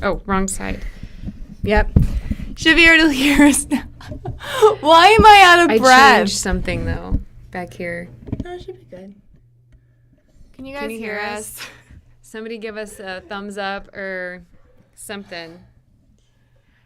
Oh, wrong side. Yep. Should be able to hear us now. Why am I out of breath? I changed something, though, back here. No, it should be good. Can you guys Can you hear us? Somebody give us a thumbs up or something.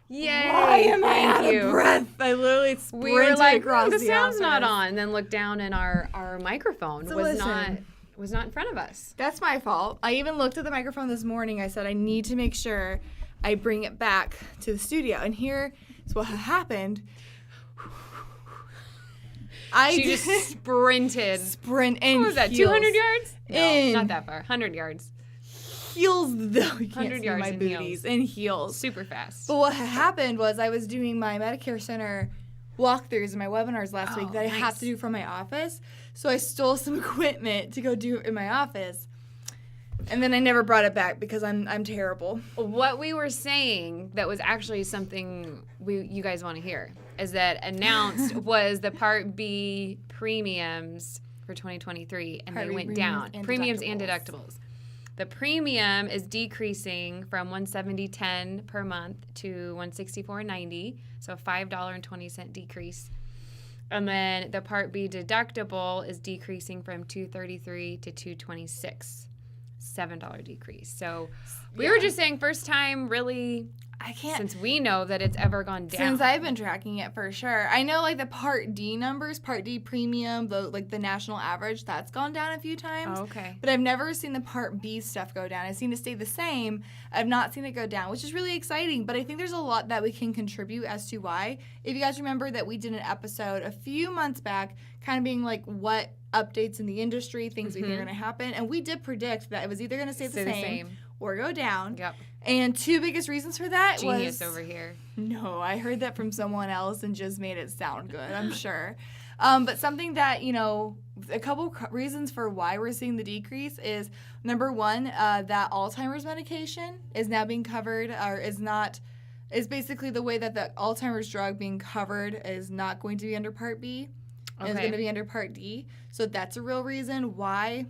Yay! Why am I out Thank you. of breath? I literally sprinted We were like, across the the sound's not office. on. And then looked down and our microphone So was listen. not in front of us. That's my fault. I even looked at the microphone this morning. I said I need to make sure I bring it back to the studio. And here is what happened. She just sprinted. And What was that, heels. 200 yards? No, In. not that far. 100 yards. Heels, though. You can't 100 see yards my in booties. heels. In heels. Super fast. But what happened was I was doing my Medicare Center walkthroughs and my webinars last week that I have to do from my office. So I stole some equipment to go do it in my office. And then I never brought it back because I'm terrible. What we were saying that was actually something you guys want to hear is that announced was the Part B premiums for 2023, and Part they B went premiums down. and Premiums and deductibles. deductibles. The premium is decreasing from $170.10 per month to $164.90, so a $5.20 decrease. And then the Part B deductible is decreasing from $233 to $226. $7 decrease. So we were just saying first time really I can't. since we know that it's ever gone down. Since I've been tracking it for sure. I know like the Part D numbers, Part D premium, the national average, that's gone down a few times. Oh, okay. But I've never seen the Part B stuff go down. I've seen it stay the same. I've not seen it go down, which is really exciting. But I think there's a lot that we can contribute as to why. If you guys remember that we did an episode a few months back kind of being like what updates in the industry, things we think are going to happen. And we did predict that it was either going to stay the same or go down. Yep. And two biggest reasons for that Genius was... over here. No, I heard that from someone else and just made it sound good, I'm sure. But something that, a couple reasons for why we're seeing the decrease is, number one, that Alzheimer's medication is now being covered or is basically the way that the Alzheimer's drug being covered is not going to be under Part B. It's going to be under Part D. So that's a real reason why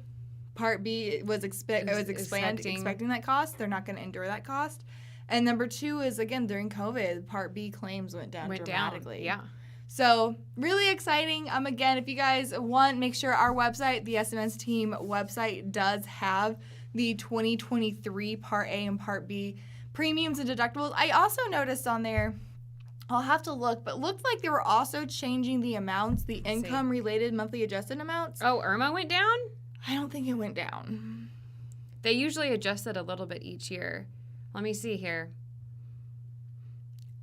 Part B was expecting that cost. They're not going to endure that cost. And number two is, again, during COVID, Part B claims went down dramatically. Yeah. So really exciting. Again, if you guys want, make sure our website, the SMS Team website, does have the 2023 Part A and Part B premiums and deductibles. I also noticed on there, I'll have to look, but looked like they were also changing the amounts, the income-related monthly adjusted amounts. Oh, Irma went down? I don't think it went down. They usually adjust it a little bit each year. Let me see here.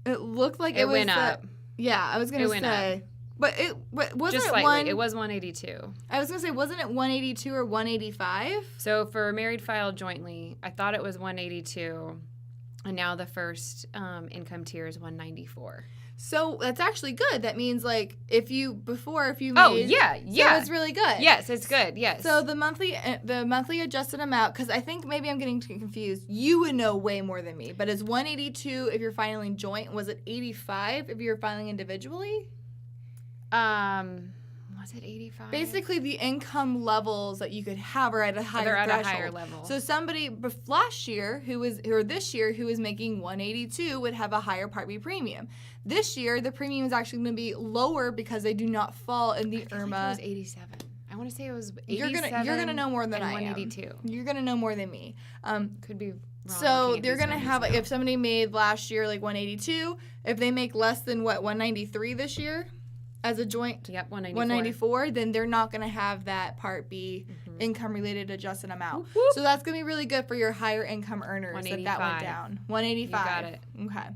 It looked like it went up. Yeah, I was going to say. But wasn't just it slightly. It was 182. I was going to say, wasn't it 182 or 185? So for married filed jointly, I thought it was 182. And now the first income tier is 194. So that's actually good. That means if you made. Oh yeah. So it's really good. Yes, it's good. Yes. So the monthly adjusted amount, because I think maybe I'm getting confused. You would know way more than me, but it's 182 if you're filing joint. Was it 85 if you're filing individually? Was it 85? Basically, the income levels that you could have are at a higher threshold. They're at a higher level. So somebody last year this year who was making 182 would have a higher Part B premium. This year, the premium is actually going to be lower because they do not fall in the IRMA. It was 87. I want to say it was 87. You're gonna know more than I am. 182. You're gonna know more than me. Could be wrong. So they're gonna have if somebody made last year 182, if they make less than 193 this year. As a joint, 194, then they're not going to have that Part B income-related adjusted amount. Whoop, whoop. So that's going to be really good for your higher income earners that went down. 185. You got it. Okay.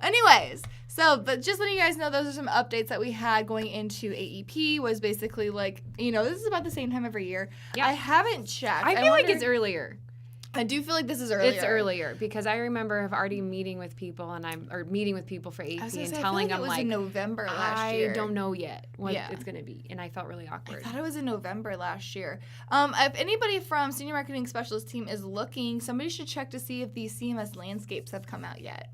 Anyways, but just letting you guys know, those are some updates that we had going into AEP. Was basically this is about the same time every year. Yeah. I haven't checked. I feel like it's earlier. I do feel like this is earlier. It's earlier because I remember already meeting with people meeting with people for AP and telling them it was in November last year. I don't know yet what it's going to be, and I felt really awkward. I thought it was in November last year. If anybody from Senior Marketing Specialist Team is looking, somebody should check to see if these CMS landscapes have come out yet.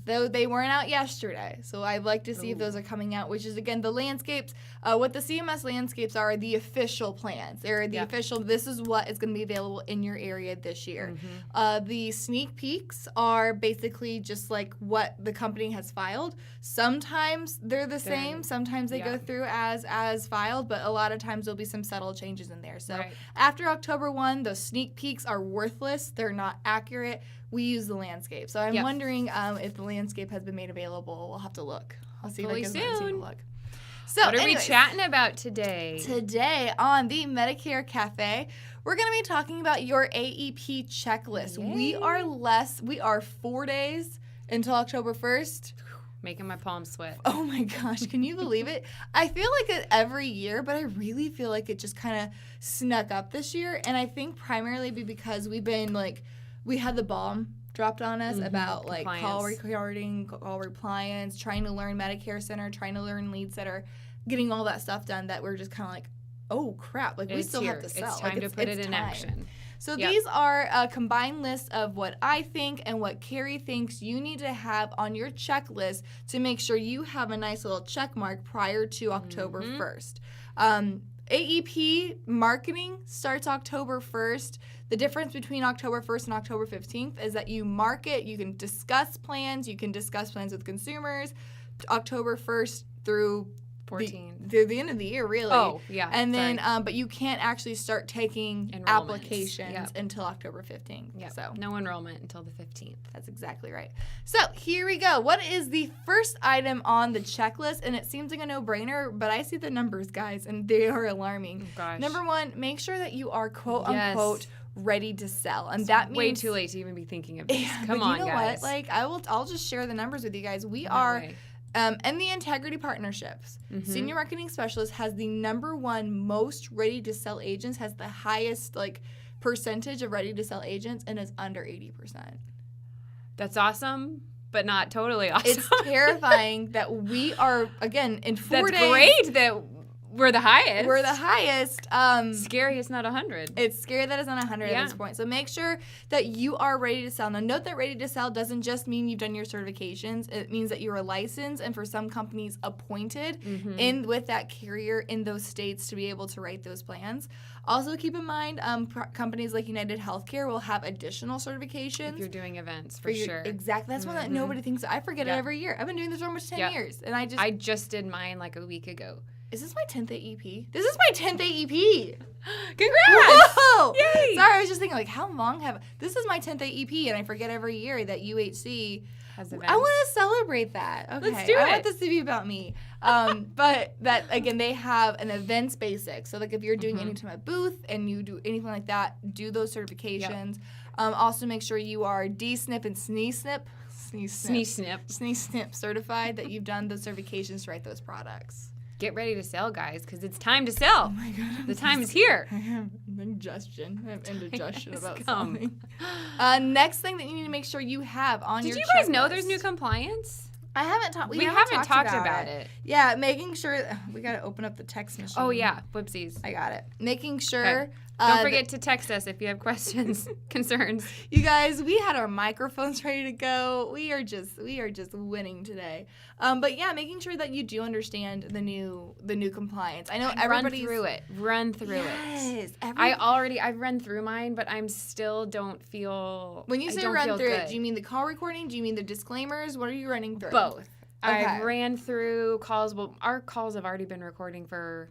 Though they weren't out yesterday. So I'd like to see if those are coming out, which is, again, the landscapes. What the CMS landscapes are the official plans. They're the official, this is what is going to be available in your area this year. The sneak peeks are basically just like what the company has filed. Sometimes they're the same. Sometimes they go through as filed, but a lot of times there'll be some subtle changes in there. So after October 1, those sneak peeks are worthless. They're not accurate. We use the landscape. So I'm wondering if the landscape has been made available. We'll have to look. I'll see if I can take a look. So what are we chatting about today? Today on the Medicare Cafe, we're going to be talking about your AEP checklist. Yay. We are 4 days until October 1st. Making my palms sweat. Oh my gosh, can you believe it? I feel like it every year, but I really feel like it just kind of snuck up this year. And I think primarily because we've been we had the bomb dropped on us about call recording, call compliance, trying to learn Medicare Center, trying to learn Lead Center, getting all that stuff done that we're just kind of like, oh crap, we still have to sell. It's time to put it in action. So these are a combined list of what I think and what Carrie thinks you need to have on your checklist to make sure you have a nice little check mark prior to October 1st. AEP marketing starts October 1st. The difference between October 1st and October 15th is that you market, you can discuss plans with consumers October 1st through 14. Through the end of the year, really. Oh, yeah. And then, but you can't actually start taking applications until October 15th. Yep. So no enrollment until the 15th. That's exactly right. So here we go. What is the first item on the checklist? And it seems like a no-brainer, but I see the numbers, guys, and they are alarming. Oh, gosh. Number one, make sure that you are quote-unquote ready to sell. And that means way too late to even be thinking of this. Yeah, Come on, you know guys. What? I'll just share the numbers with you guys. We are and the integrity partnerships. Senior marketing specialist has the number one most ready to sell agents, has the highest percentage of ready to sell agents, and is under 80%. That's awesome, but not totally awesome. It's terrifying that we are, again, in 4 days. That's great that we're the highest. We're the highest. Scary it's not 100. It's scary that it's not 100 at this point. So make sure that you are ready to sell. Now, note that ready to sell doesn't just mean you've done your certifications. It means that you're licensed and for some companies appointed in with that carrier in those states to be able to write those plans. Also, keep in mind, companies like United Healthcare will have additional certifications. If you're doing events, for sure. Exactly. That's one that nobody thinks. I forget it every year. I've been doing this for almost 10 years. And I just did mine like a week ago. Is this my 10th AEP? This is my 10th AEP. Congrats! Whoa! Yay! Sorry, I was just thinking, how long this is my 10th AEP, and I forget every year that UHC has events. I want to celebrate that. Okay. Let's do it. I want this to be about me. But that, again, they have an events basic. So, if you're doing anything at booth and you do anything like that, do those certifications. Also, make sure you are DSNP and SNESNP certified, that you've done those certifications to write those products. Get ready to sell, guys, because it's time to sell. Oh my God. The time is here. I have indigestion. About something. Next thing that you need to make sure you have on your checklist. Did you guys know there's new compliance? I haven't talked. We haven't talked about it. Yeah, making sure we got to open up the text machine. Oh yeah, whoopsies. I got it. Making sure. Okay. Don't forget to text us if you have questions, concerns. You guys, we had our microphones ready to go. We are just winning today. But yeah, making sure that you do understand the new compliance. I know everybody Run through it. Yes. I've run through mine, but I'm still don't feel. When you say run through it, do you mean the call recording? Do you mean the disclaimers? What are you running through? Both. Okay. I ran through calls. Well, our calls have already been recording for,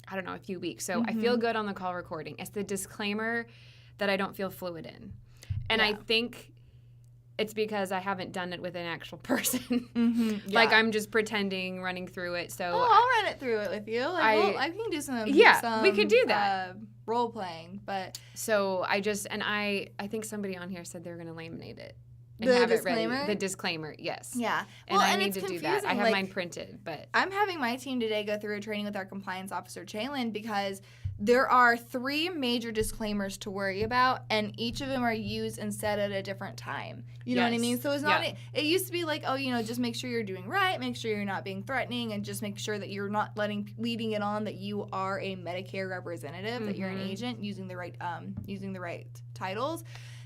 I don't know, a few weeks. So I feel good on the call recording. It's the disclaimer that I don't feel fluid in. And I think it's because I haven't done it with an actual person. Like I'm just pretending, running through it. So I'll run it through it with you. I can do some. Yeah, we could do that. Role playing, but. So I think somebody on here said they were going to laminate it. And the have disclaimer? It ready. The disclaimer, yes. Yeah. And I need to do that. I have mine printed, but I'm having my team today go through a training with our compliance officer, Chaylin, because there are 3 major disclaimers to worry about, and each of them are used and said at a different time. You know what I mean? So it's not. It used to be like, just make sure you're doing right, make sure you're not being threatening, and just make sure that you're not leading it on that you are a Medicare representative, that you're an agent using the right titles.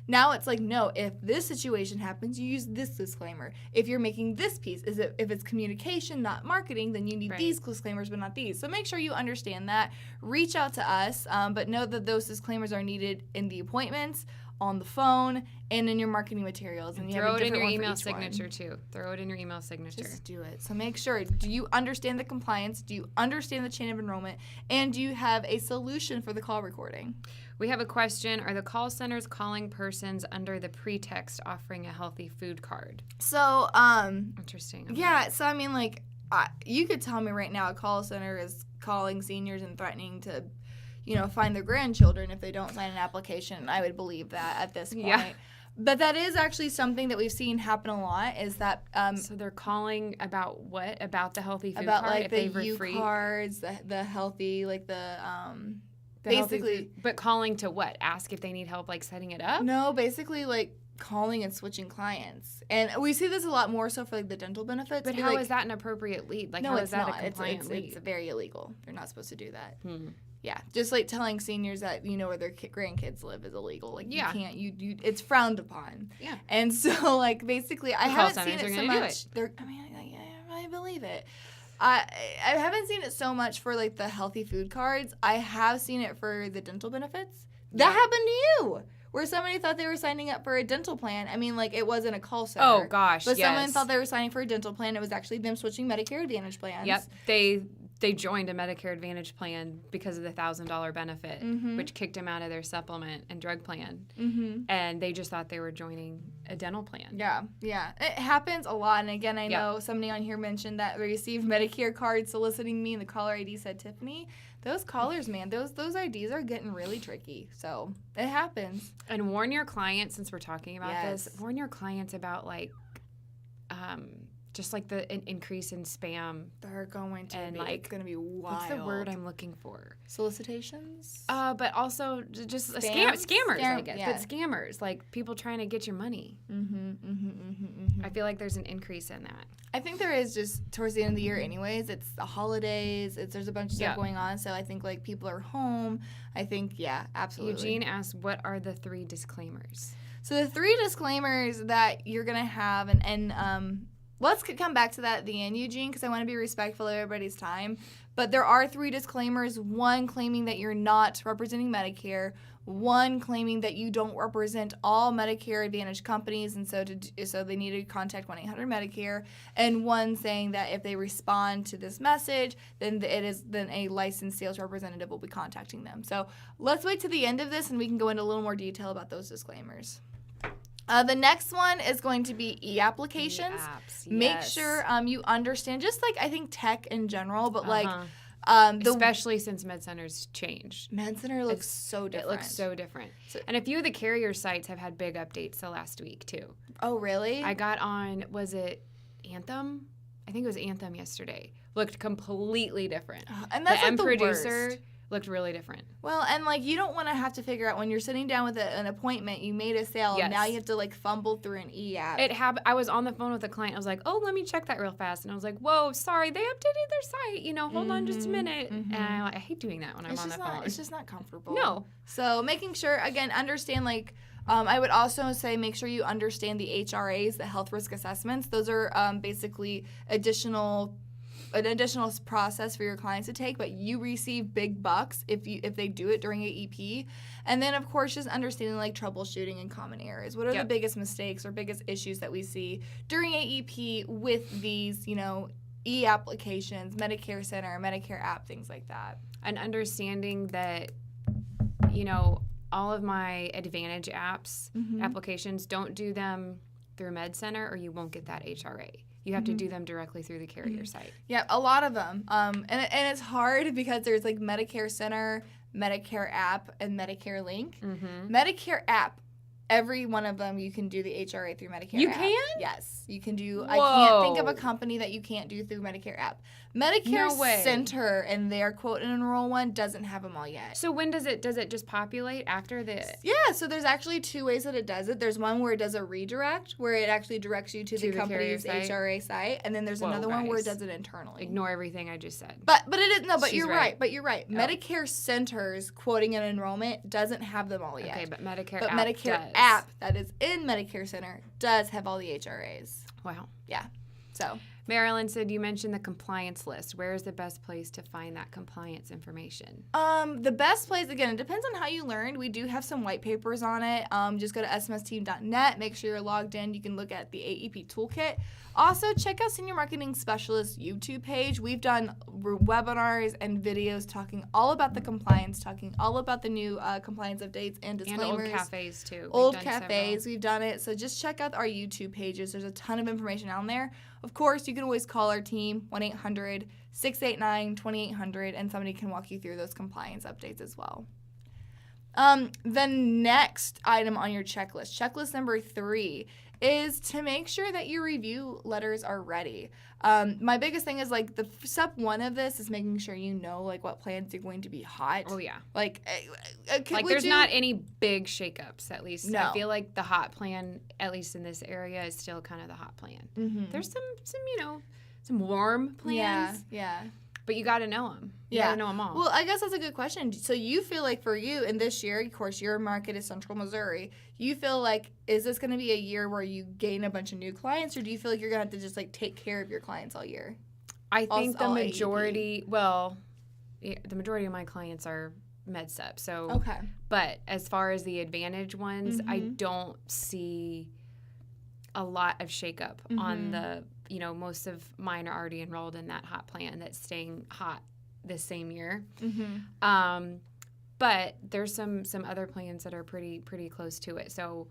Now it's like, no, if this situation happens, you use this disclaimer. If you're making this piece, if it's communication, not marketing, then you need these disclaimers, but not these. So make sure you understand that. Reach out to us, but know that those disclaimers are needed in the appointments, on the phone, and in your marketing materials. And you throw have a it in your different email one for each signature one. too. Throw it in your email signature. Just do it. So make sure, do you understand the compliance? Do you understand the chain of enrollment? And do you have a solution for the call recording? We have a question. Are the call centers calling persons under the pretext offering a healthy food card? So, Interesting. yeah, so I mean, like, you could tell me right now a call center is calling seniors and threatening to, find their grandchildren if they don't sign an application. I would believe that at this point. Yeah. But that is actually something that we've seen happen a lot, is that... so they're calling about what? About the healthy food about, card? Like, if the U cards, the healthy, like, basically... But calling to what? Ask if they need help, like, setting it up? No, basically, like, calling and switching clients. And we see this a lot more so for, like, the dental benefits. But how is that an appropriate lead? Like, no, how is that a compliant lead? It's very illegal. They're not supposed to do that. Yeah, just like telling seniors that where their grandkids live is illegal. Like, you can't, it's frowned upon. Yeah. And so, like, basically, I haven't seen it so much. I believe it. I haven't seen it so much for, like, the healthy food cards. I have seen it for the dental benefits. That happened to you, where somebody thought they were signing up for a dental plan. I mean, like, it wasn't a call center. Oh, gosh, but someone thought they were signing for a dental plan. It was actually them switching Medicare Advantage plans. Yep, they joined a Medicare Advantage plan because of the $1,000 benefit, which kicked them out of their supplement and drug plan. And they just thought they were joining a dental plan. Yeah. It happens a lot. And again, I know somebody on here mentioned that they received Medicare cards soliciting me, and the caller ID said Tiffany. Those callers, man, those IDs are getting really tricky. So it happens. And warn your clients, since we're talking about this, warn your clients about, like, just like the increase in spam. They're going to be. Like, it's going to be wild. What's the word I'm looking for? Solicitations? But also just scammers, I guess. Yeah. But scammers, like people trying to get your money. I feel like there's an increase in that. I think there is, just towards the end of the year anyways. It's the holidays. There's a bunch of stuff going on. So I think, like, people are home. I think, absolutely. Eugene asked, what are the 3 disclaimers? So the 3 disclaimers that you're going to have, and let's come back to that at the end, Eugene, because I want to be respectful of everybody's time. But there are 3 disclaimers. 1 claiming that you're not representing Medicare. 1 claiming that you don't represent all Medicare Advantage companies, and so they need to contact 1-800-Medicare. And 1 saying that if they respond to this message, then a licensed sales representative will be contacting them. So let's wait to the end of this, and we can go into a little more detail about those disclaimers. The next one is going to be e-applications. Make sure you understand, just like I think tech in general, but especially since MedCenter's changed. MedCenter looks so different. It looks so different. And a few of the carrier sites have had big updates the last week too. Oh, really? I got on, was it Anthem? I think it was Anthem yesterday. Looked completely different. And that's the like the producer worst. Looked really different. Well, and, like, you don't want to have to figure out when you're sitting down with an appointment, you made a sale, and now you have to, like, fumble through an e-app. I was on the phone with a client. I was like, oh, let me check that real fast. And I was like, whoa, sorry, they updated their site. Hold on just a minute. And I hate doing that when I'm on the phone. It's just not comfortable. No. So making sure, again, understand, like, I would also say make sure you understand the HRAs, the health risk assessments. Those are basically an additional process for your clients to take, but you receive big bucks if they do it during AEP. And then, of course, just understanding, like, troubleshooting and common errors. What are the biggest mistakes or biggest issues that we see during AEP with these, e-applications, Medicare Center, Medicare app, things like that. And understanding that, all of my Advantage apps, applications, don't do them through MedCenter or you won't get that HRA. You have to do them directly through the carrier site. Yeah, a lot of them. And it's hard because there's, like, Medicare Center, Medicare app, and Medicare Link. Medicare app, every one of them you can do the HRA through Medicare app. You can? Yes, you can do. Whoa. I can't think of a company that you can't do through Medicare app. Medicare Center and their quote and enroll one doesn't have them all yet. So when does it just populate after the? Yeah, so there's actually 2 ways that it does it. There's one where it does a redirect, where it actually directs you to the company's HRA site, and then there's another one where it does it internally. Ignore everything I just said. But it is But you're right. But you're right. Oh. Medicare Center's quoting and enrollment doesn't have them all yet. Okay, but Medicare app that is in Medicare Center does have all the HRAs. Wow. Yeah. So Marilyn said you mentioned the compliance list. Where is the best place to find that compliance information? the best place, again, it depends on how you learned. We do have some white papers on it. Just go to smsteam.net. Make sure you're logged in. You can look at the AEP toolkit. Also, check out Senior Marketing Specialist YouTube page. We've done webinars and videos talking all about the compliance, talking all about the new compliance updates and disclaimers. And old cafes, too. Old cafes, we've done it. So just check out our YouTube pages. There's a ton of information on there. Of course, you can always call our team, 1-800-689-2800, and somebody can walk you through those compliance updates as well. The next item on your checklist number 3, is to make sure that your review letters are ready. My biggest thing is, like, the step 1 of this is making sure you know, like, what plans are going to be hot. Oh, yeah. Like There's not any big shakeups, at least. No. I feel like the hot plan, at least in this area, is still kind of the hot plan. Mm-hmm. There's some warm plans. Yeah. But you got to know them. You got to know them all. Well, I guess that's a good question. So you feel like for you in this year, of course, your market is Central Missouri. You feel like, is this going to be a year where you gain a bunch of new clients, or do you feel like you're going to have to just, like, take care of your clients all year? I think the majority, the majority of my clients are MedSup. So, okay. But as far as the Advantage ones, I don't see a lot of shakeup on the, most of mine are already enrolled in that hot plan that's staying hot this same year. But there's some other plans that are pretty close to it. So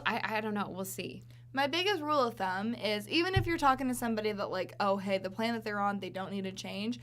I don't know. We'll see. My biggest rule of thumb is, even if you're talking to somebody that, like, oh, hey, the plan that they're on, they don't need to change,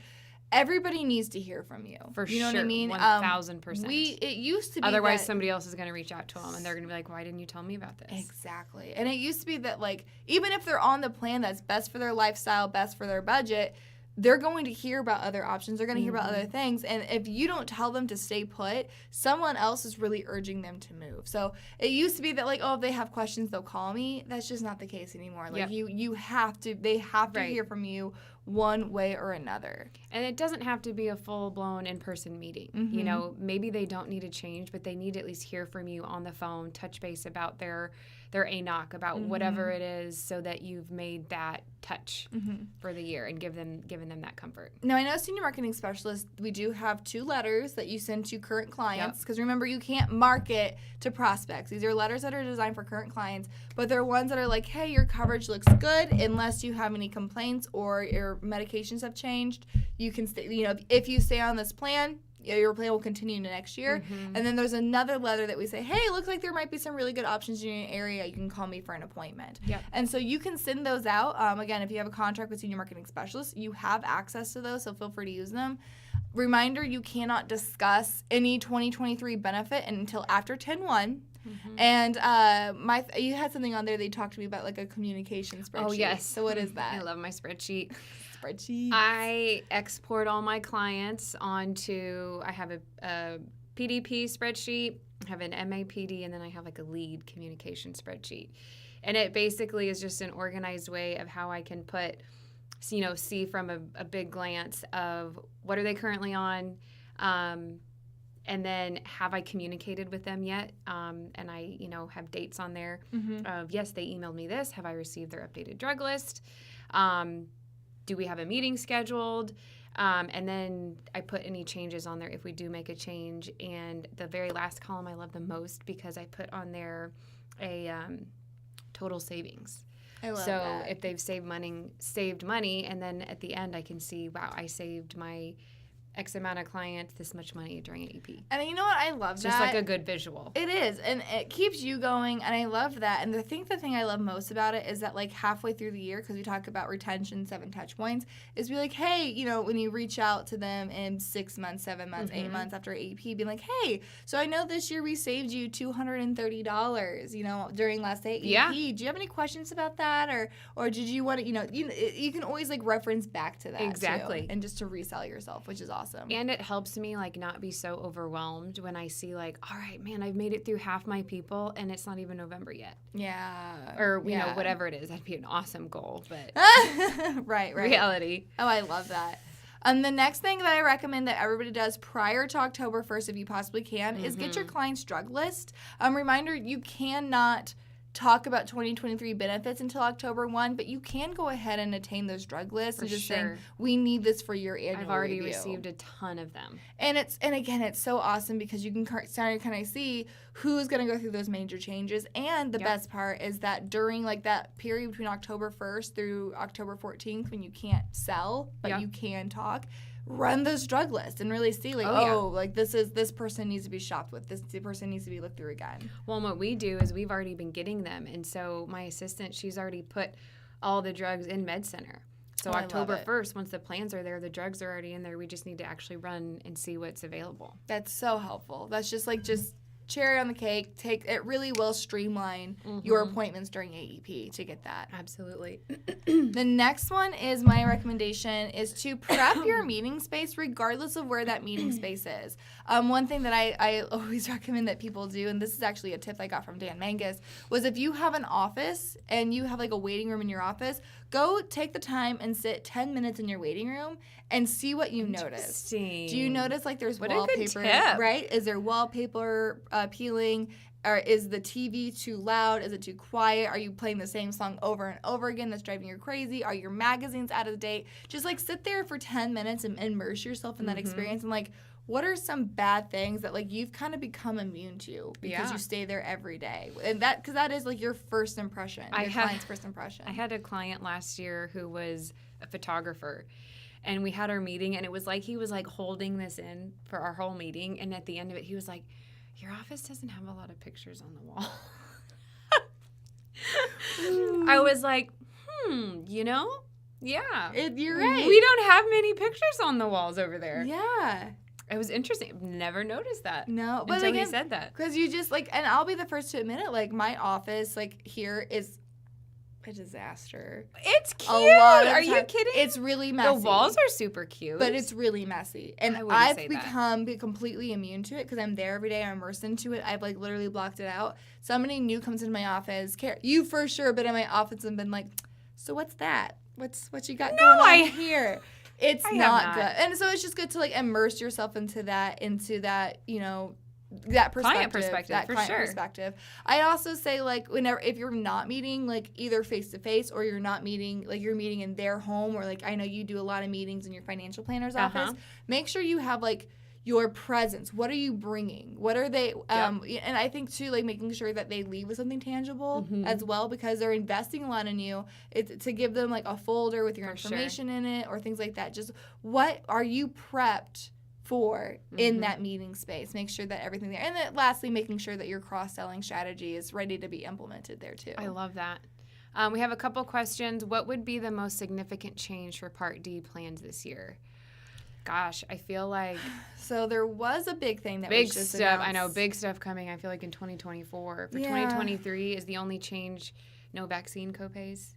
everybody needs to hear from you. For you know sure. What I mean? 1,000%. It used to be otherwise somebody else is going to reach out to them and they're going to be like, why didn't you tell me about this? Exactly. And it used to be that, like, even if they're on the plan that's best for their lifestyle, best for their budget, they're going to hear about other options. They're going to hear about other things. And if you don't tell them to stay put, someone else is really urging them to move. So it used to be that, like, oh, if they have questions, they'll call me. That's just not the case anymore. Like, they have to hear from you one way or another. And it doesn't have to be a full-blown in-person meeting. Maybe they don't need to change, but they need to at least hear from you on the phone, touch base about their ANOC, about whatever it is, so that you've made that touch for the year and given them that comfort. Now, I know Senior Marketing Specialist, we do have 2 letters that you send to current clients, because remember, you can't market to prospects. These are letters that are designed for current clients, but they're ones that are like, hey, your coverage looks good unless you have any complaints or your medications have changed. You can stay, if you stay on this plan, your plan will continue into next year. And then there's another letter that we say, hey, it looks like there might be some really good options in your area. You can call me for an appointment. And so you can send those out. Again, if you have a contract with Senior Marketing Specialists, you have access to those, so feel free to use them. Reminder, you cannot discuss any 2023 benefit until after 10/1. And you had something on there they talked to me about, like a communication spreadsheet. Oh, yes. So what is that? I love my spreadsheet. I export all my clients onto, I have a PDP spreadsheet, I have an MAPD, and then I have like a lead communication spreadsheet. And it basically is just an organized way of how I can put, see from a big glance of what are they currently on, and then have I communicated with them yet? And I, have dates on there of, yes, they emailed me this. Have I received their updated drug list? Do we have a meeting scheduled? And then I put any changes on there if we do make a change. And the very last column I love the most because I put on there a total savings. I love so that. If they've saved money, and then at the end I can see, wow, I saved my X amount of clients this much money during AEP. And you know what? I love it's that. Just like a good visual. It is, and it keeps you going, and I love that. And the thing I love most about it is that, like, halfway through the year, because we talk about retention, 7 touch points, is be like, hey, when you reach out to them in 6 months, 7 months, 8 months after AEP, be like, hey, so I know this year we saved you $230, during last AEP. Yeah. Do you have any questions about that, or did you want to, you can always, like, reference back to that exactly, too, and just to resell yourself, which is awesome. And it helps me, like, not be so overwhelmed when I see, like, all right, man, I've made it through half my people and it's not even November yet. Yeah. Or, you know, whatever it is. That'd be an awesome goal, but right. reality. Oh, I love that. The next thing that I recommend that everybody does prior to October 1st, if you possibly can, is get your client's drug list. Reminder, you cannot talk about 2023 benefits until October 1, but you can go ahead and attain those drug lists and just saying, we need this for your annual I've already review. received a ton of them. And again, it's so awesome because you can start to kind of see who's going to go through those major changes. And the best part is that during like that period between October 1st through October 14th when you can't sell, but you can talk, run those drug lists and really see like, like this person needs to be shopped with. This person needs to be looked through again. Well, and what we do is we've already been getting them. And so my assistant, she's already put all the drugs in Med Center. So October 1st, once the plans are there, the drugs are already in there. We just need to actually run and see what's available. That's so helpful. That's just cherry on the cake. It really will streamline your appointments during AEP to get that. Absolutely. The next one is my recommendation is to prep your meeting space regardless of where that meeting space is. One thing that I always recommend that people do, and this is actually a tip I got from Dan Mangus, was if you have an office and you have like a waiting room in your office, go take the time and sit 10 minutes in your waiting room and see what you notice. Do you notice like there's wallpaper, right? Is there wallpaper peeling? Or is the TV too loud? Is it too quiet? Are you playing the same song over and over again that's driving you crazy? Are your magazines out of date? Just like sit there for 10 minutes and immerse yourself in that experience and like, what are some bad things that like you've kind of become immune to because you stay there every day? And because that is like your first impression, your client's first impression. I had a client last year who was a photographer, and we had our meeting, and it was like he was like holding this in for our whole meeting, and at the end of it, he was like, "Your office doesn't have a lot of pictures on the wall." I was like, yeah. You're right. We don't have many pictures on the walls over there. Yeah. It was interesting. I've never noticed that. No, but until again, he said that. Because you just like, and I'll be the first to admit it. Like my office, like here is a disaster. It's cute. Are you kidding? It's really messy. The walls are super cute, but it's really messy. And I've become completely immune to it because I'm there every day. I'm immersed into it. I've like literally blocked it out. Somebody new comes into my office. You for sure been in my office and been like, so what's that? What you got going on here? It's not good. And so it's just good to like immerse yourself into that, that client perspective. I also say like if you're not meeting like either face to face or you're not meeting like you're meeting in their home or like I know you do a lot of meetings in your financial planner's office, make sure you have like your presence. What are you bringing? What are they? And I think too, like making sure that they leave with something tangible as well because they're investing a lot in you. It's to give them like a folder with your information in it or things like that. Just what are you prepped for in that meeting space? Make sure that everything there. And then lastly, making sure that your cross-selling strategy is ready to be implemented there too. I love that. We have a couple questions. What would be the most significant change for Part D plans this year? Gosh, I feel like... So there was a big thing that was just stuff. announced. I know, big stuff coming, I feel like, in 2024. For 2023 is the only change, no vaccine copays.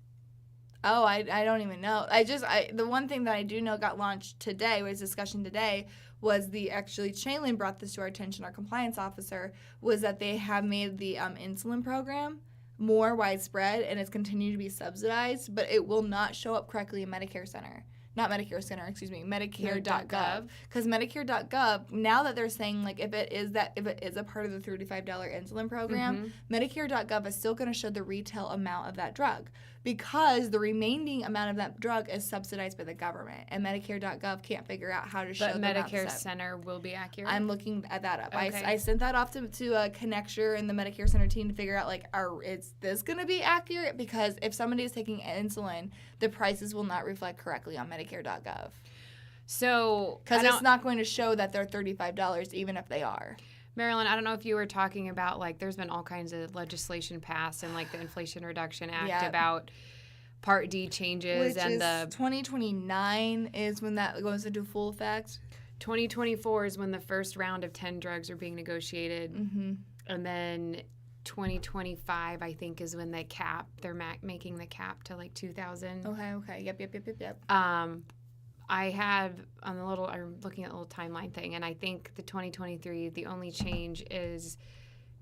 Oh, I don't even know. The one thing that I do know got launched today, was discussion today, was Shaylin brought this to our attention, our compliance officer, was that they have made the insulin program more widespread and it's continued to be subsidized, but it will not show up correctly in Medicare Center. Not Medicare Center, Medicare.gov. Because Medicare.gov, now that they're saying like if it is a part of the $35 insulin program, Medicare.gov is still going to show the retail amount of that drug because the remaining amount of that drug is subsidized by the government, and Medicare.gov can't figure out how to show. But Medicare Center will be accurate. I'm looking at that up. Okay. I sent that off to a connector in the Medicare Center team to figure out like, is this going to be accurate? Because if somebody is taking insulin, the prices will not reflect correctly on Medicare.gov. So, because it's not going to show that they're $35, even if they are. Marilyn, I don't know if you were talking about, like, there's been all kinds of legislation passed and, like, the Inflation Reduction Act about Part D changes. Which is 2029 is when that goes into full effect. 2024 is when the first round of 10 drugs are being negotiated. And then 2025, I think, is when the cap, they're making the cap to, like, 2,000. Okay. Yep. I have I'm looking at a little timeline thing, and I think the 2023, the only change is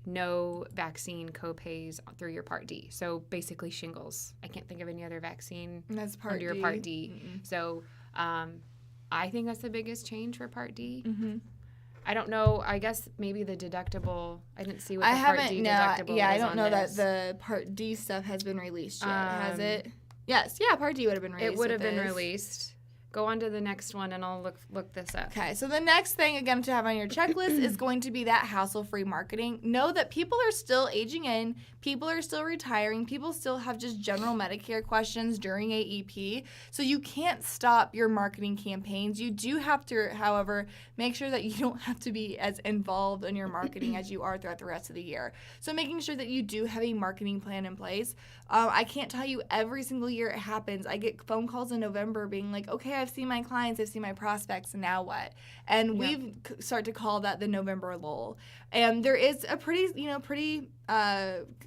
no vaccine copays through your Part D. So basically shingles. I can't think of any other vaccine That's Part under D. your Part D. So I think that's the biggest change for Part D. Mm-hmm. I don't know. I guess maybe the deductible. I didn't see what the Part D deductible Yeah, is I don't on know this. that the Part D stuff has been released yet. Has it? Yes. Yeah, Part D would have been released. It would have been released. Go on to the next one, and I'll look this up. Okay, so the next thing, again, to have on your checklist is going to be that hassle-free marketing. Know that people are still aging in. People are still retiring. People still have just general Medicare questions during AEP. So you can't stop your marketing campaigns. You do have to, however, make sure that you don't have to be as involved in your marketing as you are throughout the rest of the year. So making sure that you do have a marketing plan in place. I can't tell you every single year it happens. I get phone calls in November being like, okay, I've seen my clients, I've seen my prospects, and now what? And we start to call that the November lull. And there is a pretty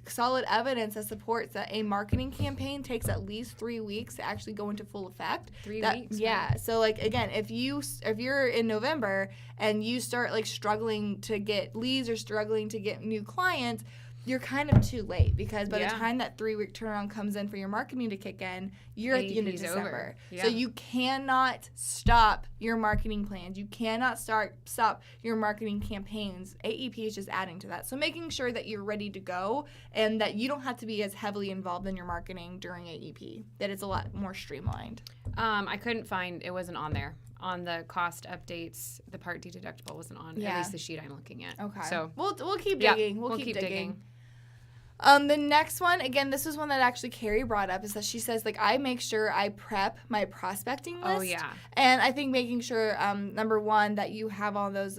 solid evidence that supports that a marketing campaign takes at least 3 weeks to actually go into full effect. 3 weeks? Yeah. Right? So, like, again, if you're in November and you start, like, struggling to get leads or struggling to get new clients, you're kind of too late, because by the time that 3-week turnaround comes in for your marketing to kick in, you're at the end of December. Yeah. So you cannot stop your marketing plans. You cannot stop your marketing campaigns. AEP is just adding to that. So making sure that you're ready to go and that you don't have to be as heavily involved in your marketing during AEP, that it's a lot more streamlined. I couldn't find, it wasn't on there. On the cost updates, the Part D deductible wasn't on, at least the sheet I'm looking at. Okay. So we'll keep digging. We'll keep digging. The next one, again, this was one that actually Carrie brought up, is that she says, like, I make sure I prep my prospecting list. Oh, yeah. And I think making sure, number one, that you have all those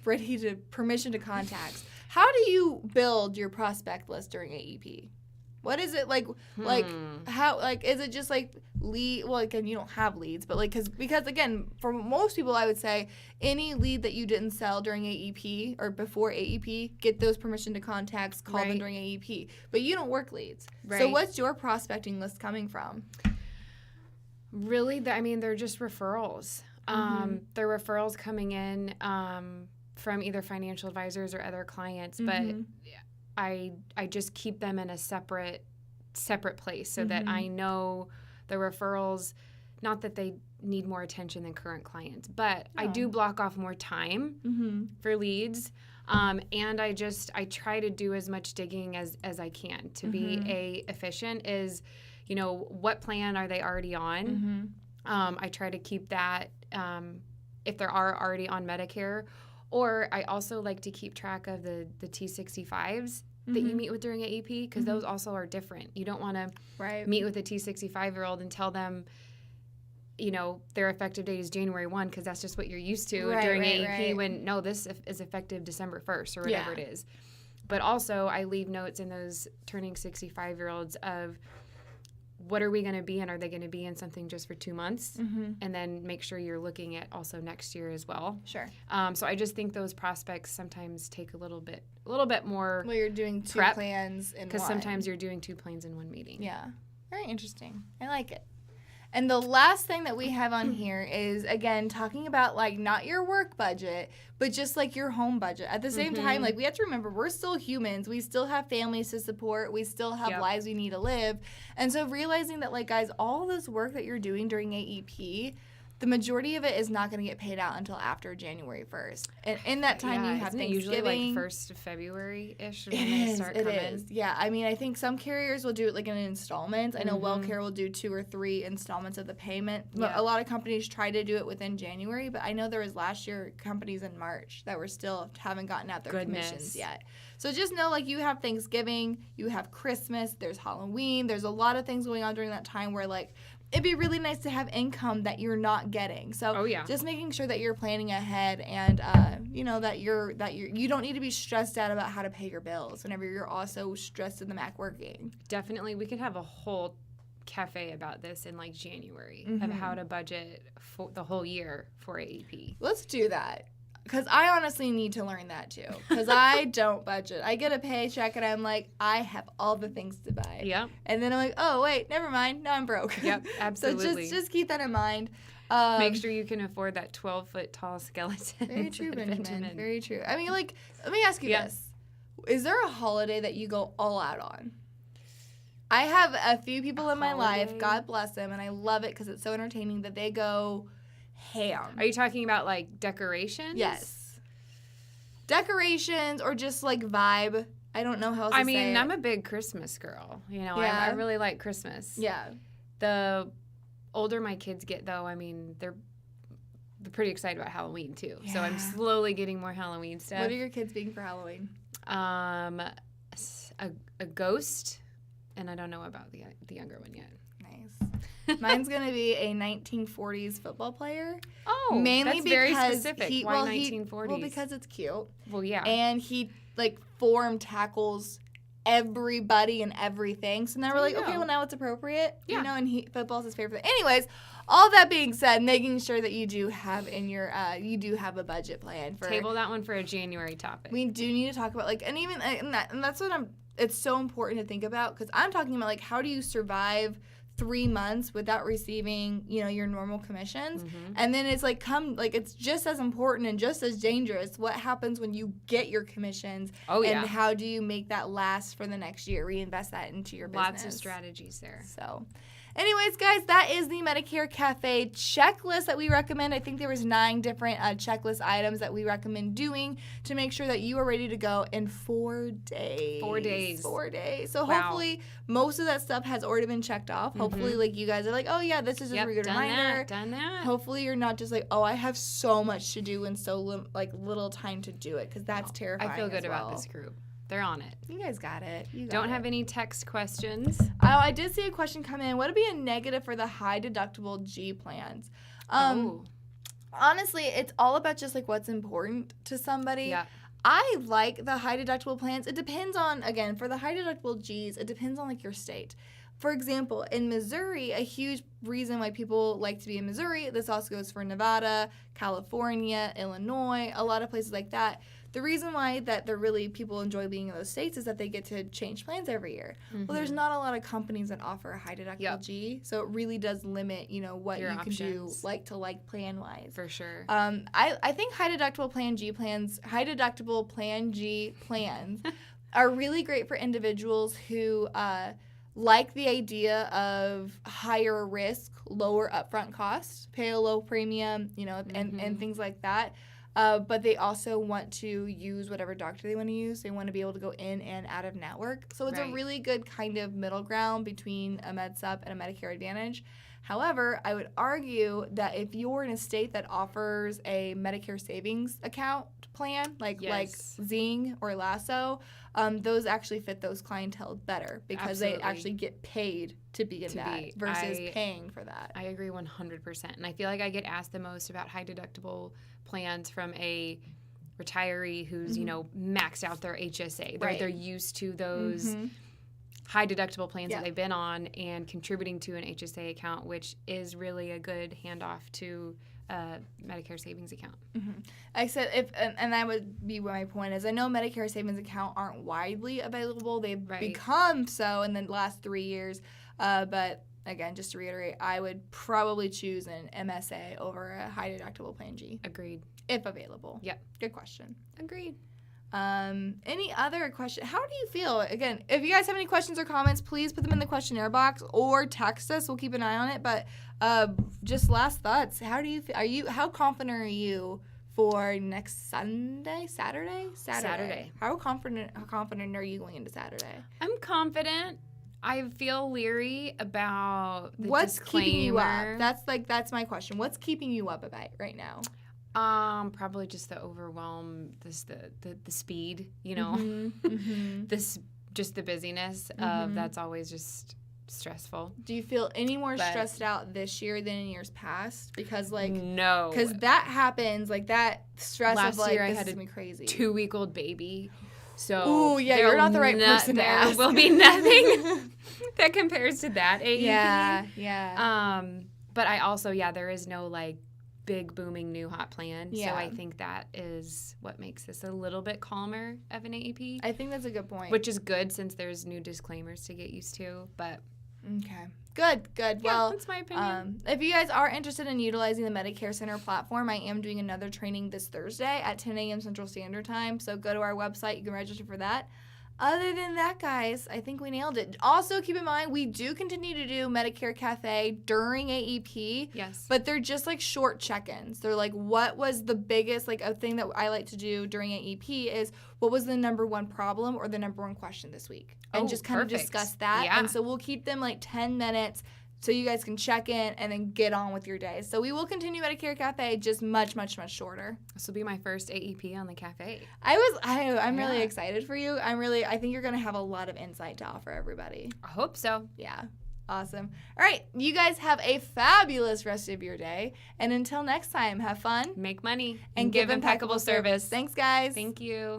ready to permission to contacts. How do you build your prospect list during AEP? What is it like? Like how? Like, is it just like lead? Well, again, you don't have leads, but like because again, for most people, I would say any lead that you didn't sell during AEP or before AEP, get those permission to contacts, call them during AEP. But you don't work leads. Right. So what's your prospecting list coming from? Really, they're just referrals. They're referrals coming in from either financial advisors or other clients, but I just keep them in a separate place so that I know the referrals, not that they need more attention than current clients, but I do block off more time for leads. And I try to do as much digging as I can to be efficient. Is, what plan are they already on? I try to keep that if they are already on Medicare. Or I also like to keep track of the T65s that you meet with during AEP, because those also are different. You don't want to meet with a T65-year-old and tell them, their effective date is January 1, because that's just what you're used to during AEP, when, no, this is effective December 1st or whatever it is. But also I leave notes in those turning 65-year-olds of, what are we going to be in? Are they going to be in something just for 2 months? And then make sure you're looking at also next year as well. Sure. So I just think those prospects sometimes take a little bit more. Well, you're doing two plans in one. Because sometimes you're doing 2 plans in one meeting. Yeah. Very interesting. I like it. And the last thing that we have on here is, again, talking about, like, not your work budget, but just, like, your home budget. At the same time, like, we have to remember, we're still humans. We still have families to support. We still have lives we need to live. And so realizing that, like, guys, all this work that you're doing during AEP, the majority of it is not going to get paid out until after January 1st. And in that time, you have Thanksgiving. Usually like 1st of February-ish when they start coming. It is. Yeah. I think some carriers will do it like in installments. I know WellCare will do 2 or 3 installments of the payment. A lot of companies try to do it within January, but I know there was last year companies in March that were still haven't gotten out their commissions yet. So just know, like, you have Thanksgiving, you have Christmas, there's Halloween, there's a lot of things going on during that time where, like, it'd be really nice to have income that you're not getting. So just making sure that you're planning ahead, and that you don't need to be stressed out about how to pay your bills whenever you're also stressed in the Mac working. Definitely, we could have a whole cafe about this in like January of how to budget for the whole year for AEP. Let's do that. Because I honestly need to learn that, too. Because I don't budget. I get a paycheck, and I'm like, I have all the things to buy. Yep. And then I'm like, oh, wait, never mind. Now I'm broke. Yep, absolutely. So just keep that in mind. Make sure you can afford that 12-foot tall skeleton. Very true, Benjamin. Very true. I mean, like, let me ask you this. Is there a holiday that you go all out on? I have a few people in my holiday. life, God bless them, and I love it because it's so entertaining that they go ham. Are you talking about like decorations? Yes. Decorations or just like vibe. I don't know how else to say it. I'm a big Christmas girl. You know, Yeah. I really like Christmas. Yeah. The older my kids get, though, I mean, they're pretty excited about Halloween, too. So I'm Yeah. slowly getting more Halloween stuff. What are your kids being for Halloween? A ghost, and I don't know about the younger one yet. Nice. Mine's going to be a 1940s football player. Oh, mainly that's because very specific. Why well, 1940s? Well, because it's cute. Well, yeah. And he, like, form tackles everybody and everything. So now we're like, okay, well, now it's appropriate. Yeah. You know, and football's his favorite thing. Anyways, all that being said, making sure that you do have in your, you do have a budget plan for. Table that one for a January topic. We do need to talk about, like, and even, and that's what it's so important to think about, because I'm talking about, like, how do you survive 3 months without receiving, you know, your normal commissions. And then it's like it's just as important and just as dangerous what happens when you get your commissions. And how do you make that last for the next year, reinvest that into your business. Lots of strategies there. So anyways, guys, that is the Medicare Cafe checklist that we recommend. I think there was 9 different checklist items that we recommend doing to make sure that you are ready to go in 4 days. 4 days. 4 days. So hopefully most of that stuff has already been checked off. Hopefully, like, you guys are like, oh, yeah, this is just a good reminder. Done that. Hopefully you're not just like, oh, I have so much to do and so little time to do it, because that's terrifying. I feel good about this group. They're on it. You guys got it. Don't have any text questions. Oh, I did see a question come in. Would it be a negative for the high deductible G plans? Honestly, it's all about just like what's important to somebody. Yeah. I like the high deductible plans. It depends on, again, for the high deductible Gs, it depends on like your state. For example, in Missouri, a huge reason why people like to be in Missouri, this also goes for Nevada, California, Illinois, a lot of places like that. The reason why that people enjoy being in those states is that they get to change plans every year. Well, there's not a lot of companies that offer a high deductible G, so it really does limit, you know, what your you options. Can do like plan wise. For sure. I think high deductible plan G plans are really great for individuals who like the idea of higher risk, lower upfront costs, pay a low premium, you know, and things like that. But they also want to use whatever doctor they want to use. They want to be able to go in and out of network. So it's a really good kind of middle ground between a MedSup and a Medicare Advantage. However, I would argue that if you're in a state that offers a Medicare savings account plan, like Zing or Lasso, those actually fit those clientele better because they actually get paid to be in that versus paying for that. I agree 100%. And I feel like I get asked the most about high deductible plans from a retiree who's, you know, maxed out their HSA. They're used to those high deductible plans that they've been on and contributing to an HSA account, which is really a good handoff to a Medicare savings account. I said and that would be my point is I know Medicare savings account aren't widely available. They've become so in the last 3 years. But again, just to reiterate, I would probably choose an MSA over a high deductible plan G. Agreed. If available. Yep. Good question. Agreed. Any other question? How do you feel? Again, if you guys have any questions or comments, please put them in the questionnaire box or text us. We'll keep an eye on it. But just last thoughts. How do you feel? How confident are you for next Saturday? How confident are you going into Saturday? I'm confident. I feel leery about the What's keeping you disclaimer. up? That's my question. What's keeping you up about right now? Probably just the overwhelm, the speed, you know, just the busyness of that's always just stressful. Do you feel any more stressed out this year than in years past? Because no, because that happens, like that stress last of like year I this had is a me crazy 2-week-old baby. So ooh, yeah, you're not the right person to ask. There will be nothing that compares to that AEP. Yeah. But I also, there is no like big booming new hot plan. Yeah. So I think that is what makes this a little bit calmer of an AEP. I think that's a good point. Which is good since there's new disclaimers to get used to. But okay. Good. Yeah, Well, that's my opinion. If you guys are interested in utilizing the Medicare Center platform, I am doing another training this Thursday at 10 a.m. Central Standard Time. So go to our website. You can register for that. Other than that, guys, I think we nailed it. Also, keep in mind, we do continue to do Medicare Cafe during AEP. Yes. But they're just like short check-ins. They're like, what was the biggest, like a thing that I like to do during AEP is what was the number one problem or the number one question this week? And just kind of discuss that. Yeah. And so we'll keep them like 10 minutes so you guys can check in and then get on with your day. So we will continue Medicare Cafe, just much, much, much shorter. This will be my first AEP on the cafe. I'm really excited for you. I think you're going to have a lot of insight to offer everybody. I hope so. Yeah. Awesome. All right. You guys have a fabulous rest of your day. And until next time, have fun. Make money. And give impeccable service. Thanks, guys. Thank you.